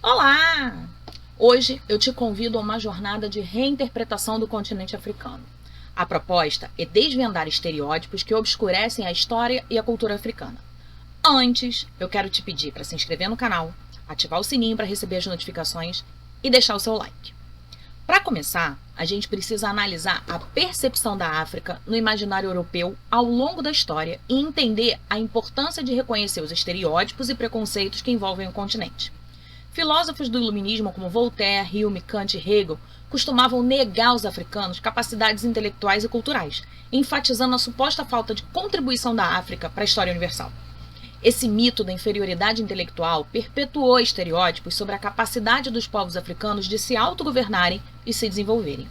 Olá! Hoje eu te convido a uma jornada de reinterpretação do continente africano. A proposta é desvendar estereótipos que obscurecem a história e a cultura africana. Antes, eu quero te pedir para se inscrever no canal, ativar o sininho para receber as notificações e deixar o seu like. Para começar, a gente precisa analisar a percepção da África no imaginário europeu ao longo da história e entender a importância de reconhecer os estereótipos e preconceitos que envolvem o continente. Filósofos do iluminismo como Voltaire, Hume, Kant e Hegel costumavam negar aos africanos capacidades intelectuais e culturais, enfatizando a suposta falta de contribuição da África para a história universal. Esse mito da inferioridade intelectual perpetuou estereótipos sobre a capacidade dos povos africanos de se autogovernarem e se desenvolverem.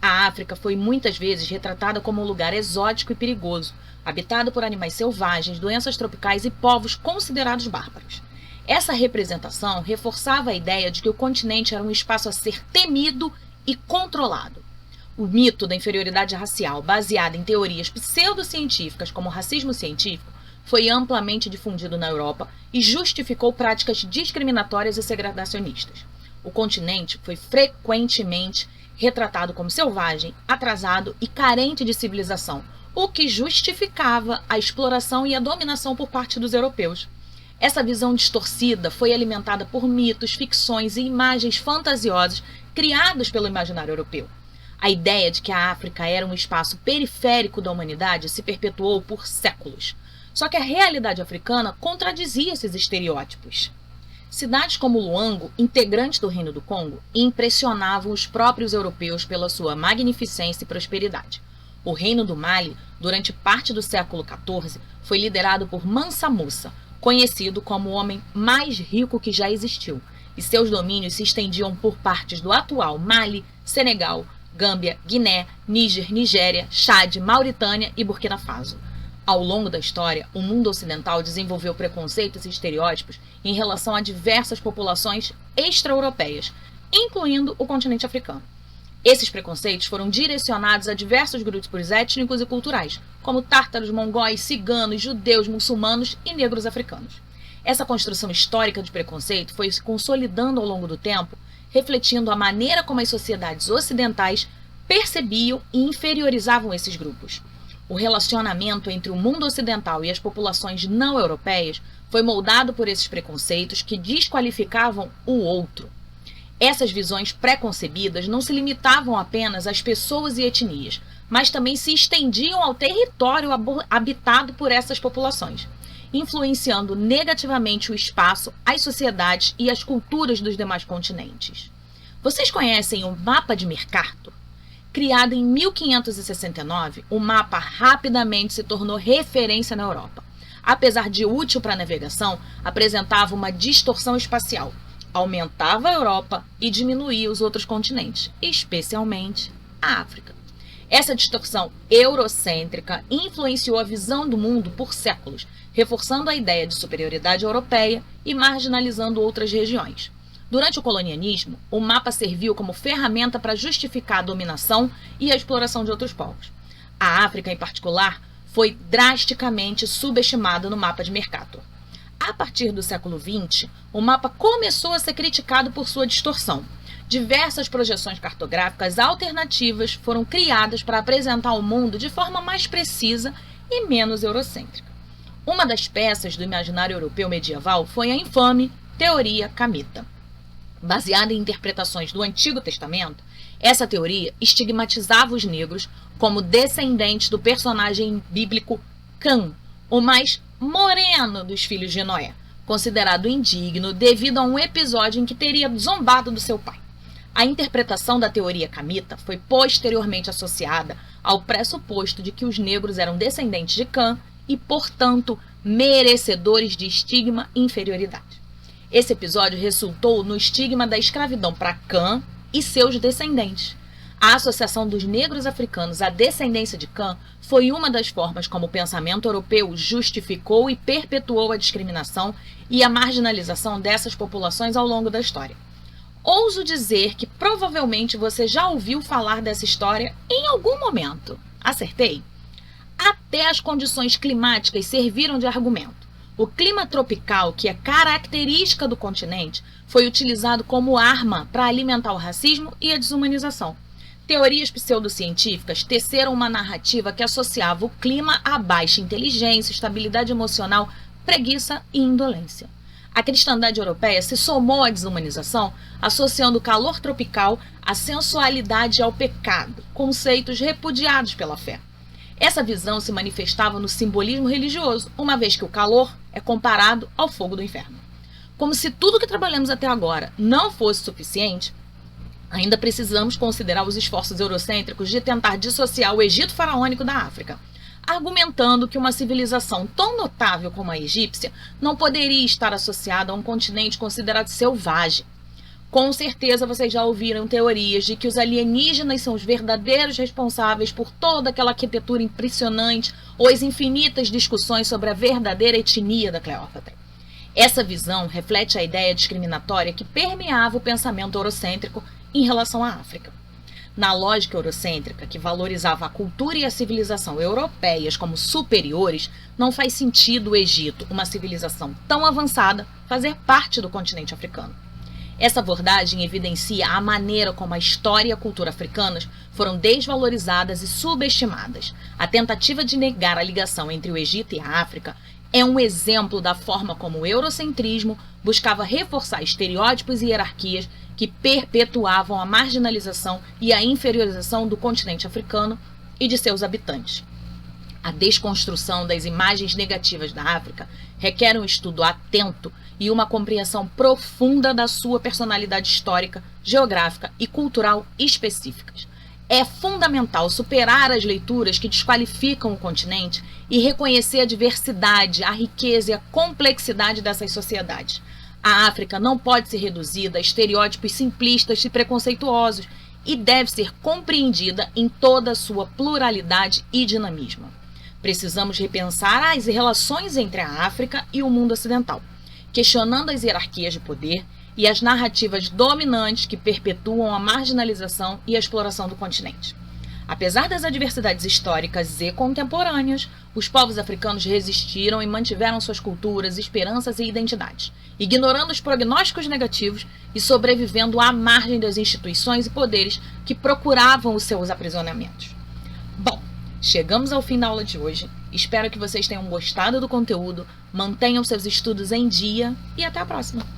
A África foi muitas vezes retratada como um lugar exótico e perigoso, habitado por animais selvagens, doenças tropicais e povos considerados bárbaros. Essa representação reforçava a ideia de que o continente era um espaço a ser temido e controlado. O mito da inferioridade racial, baseado em teorias pseudocientíficas como o racismo científico, foi amplamente difundido na Europa e justificou práticas discriminatórias e segregacionistas. O continente foi frequentemente retratado como selvagem, atrasado e carente de civilização, o que justificava a exploração e a dominação por parte dos europeus. Essa visão distorcida foi alimentada por mitos, ficções e imagens fantasiosas criados pelo imaginário europeu. A ideia de que a África era um espaço periférico da humanidade se perpetuou por séculos. Só que a realidade africana contradizia esses estereótipos. Cidades como Luango, integrantes do Reino do Congo, impressionavam os próprios europeus pela sua magnificência e prosperidade. O Reino do Mali, durante parte do século XIV, foi liderado por Mansa Musa, conhecido como o homem mais rico que já existiu, e seus domínios se estendiam por partes do atual Mali, Senegal, Gâmbia, Guiné, Níger, Nigéria, Chad, Mauritânia e Burkina Faso. Ao longo da história, o mundo ocidental desenvolveu preconceitos e estereótipos em relação a diversas populações extra-europeias, incluindo o continente africano. Esses preconceitos foram direcionados a diversos grupos étnicos e culturais, como tártaros, mongóis, ciganos, judeus, muçulmanos e negros africanos. Essa construção histórica de preconceito foi se consolidando ao longo do tempo, refletindo a maneira como as sociedades ocidentais percebiam e inferiorizavam esses grupos. O relacionamento entre o mundo ocidental e as populações não europeias foi moldado por esses preconceitos que desqualificavam o outro. Essas visões preconcebidas não se limitavam apenas às pessoas e etnias, mas também se estendiam ao território habitado por essas populações, influenciando negativamente o espaço, as sociedades e as culturas dos demais continentes. Vocês conhecem o Mapa de Mercator? Criado em 1569, o mapa rapidamente se tornou referência na Europa. Apesar de útil para a navegação, apresentava uma distorção espacial. Aumentava a Europa e diminuía os outros continentes, especialmente a África. Essa distorção eurocêntrica influenciou a visão do mundo por séculos, reforçando a ideia de superioridade europeia e marginalizando outras regiões. Durante o colonialismo, o mapa serviu como ferramenta para justificar a dominação e a exploração de outros povos. A África, em particular, foi drasticamente subestimada no Mapa de Mercator. A partir do século XX, o mapa começou a ser criticado por sua distorção. Diversas projeções cartográficas alternativas foram criadas para apresentar o mundo de forma mais precisa e menos eurocêntrica. Uma das peças do imaginário europeu medieval foi a infame Teoria Camita. Baseada em interpretações do Antigo Testamento, essa teoria estigmatizava os negros como descendentes do personagem bíblico Cã, o mais moreno dos filhos de Noé, considerado indigno devido a um episódio em que teria zombado do seu pai. A interpretação da teoria camita foi posteriormente associada ao pressuposto de que os negros eram descendentes de Cã e, portanto, merecedores de estigma e inferioridade. Esse episódio resultou no estigma da escravidão para Cã e seus descendentes. A associação dos negros africanos à descendência de Cã foi uma das formas como o pensamento europeu justificou e perpetuou a discriminação e a marginalização dessas populações ao longo da história. Ouso dizer que provavelmente você já ouviu falar dessa história em algum momento. Acertei? Até as condições climáticas serviram de argumento. O clima tropical, que é característica do continente, foi utilizado como arma para alimentar o racismo e a desumanização. Teorias pseudocientíficas teceram uma narrativa que associava o clima a baixa inteligência, estabilidade emocional, preguiça e indolência. A cristandade europeia se somou à desumanização, associando o calor tropical à sensualidade e ao pecado, conceitos repudiados pela fé. Essa visão se manifestava no simbolismo religioso, uma vez que o calor é comparado ao fogo do inferno. Como se tudo que trabalhamos até agora não fosse suficiente, ainda precisamos considerar os esforços eurocêntricos de tentar dissociar o Egito faraônico da África, argumentando que uma civilização tão notável como a egípcia não poderia estar associada a um continente considerado selvagem. Com certeza vocês já ouviram teorias de que os alienígenas são os verdadeiros responsáveis por toda aquela arquitetura impressionante ou as infinitas discussões sobre a verdadeira etnia da Cleópatra. Essa visão reflete a ideia discriminatória que permeava o pensamento eurocêntrico em relação à África. Na lógica eurocêntrica, que valorizava a cultura e a civilização europeias como superiores, não faz sentido o Egito, uma civilização tão avançada, fazer parte do continente africano. Essa abordagem evidencia a maneira como a história e a cultura africanas foram desvalorizadas e subestimadas. A tentativa de negar a ligação entre o Egito e a África é um exemplo da forma como o eurocentrismo buscava reforçar estereótipos e hierarquias que perpetuavam a marginalização e a inferiorização do continente africano e de seus habitantes. A desconstrução das imagens negativas da África requer um estudo atento e uma compreensão profunda da sua personalidade histórica, geográfica e cultural específicas. É fundamental superar as leituras que desqualificam o continente e reconhecer a diversidade, a riqueza e a complexidade dessas sociedades. A África não pode ser reduzida a estereótipos simplistas e preconceituosos e deve ser compreendida em toda a sua pluralidade e dinamismo. Precisamos repensar as relações entre a África e o mundo ocidental, questionando as hierarquias de poder e as narrativas dominantes que perpetuam a marginalização e a exploração do continente. Apesar das adversidades históricas e contemporâneas, os povos africanos resistiram e mantiveram suas culturas, esperanças e identidades, ignorando os prognósticos negativos e sobrevivendo à margem das instituições e poderes que procuravam os seus aprisionamentos. Bom, chegamos ao fim da aula de hoje. Espero que vocês tenham gostado do conteúdo, mantenham seus estudos em dia e até a próxima!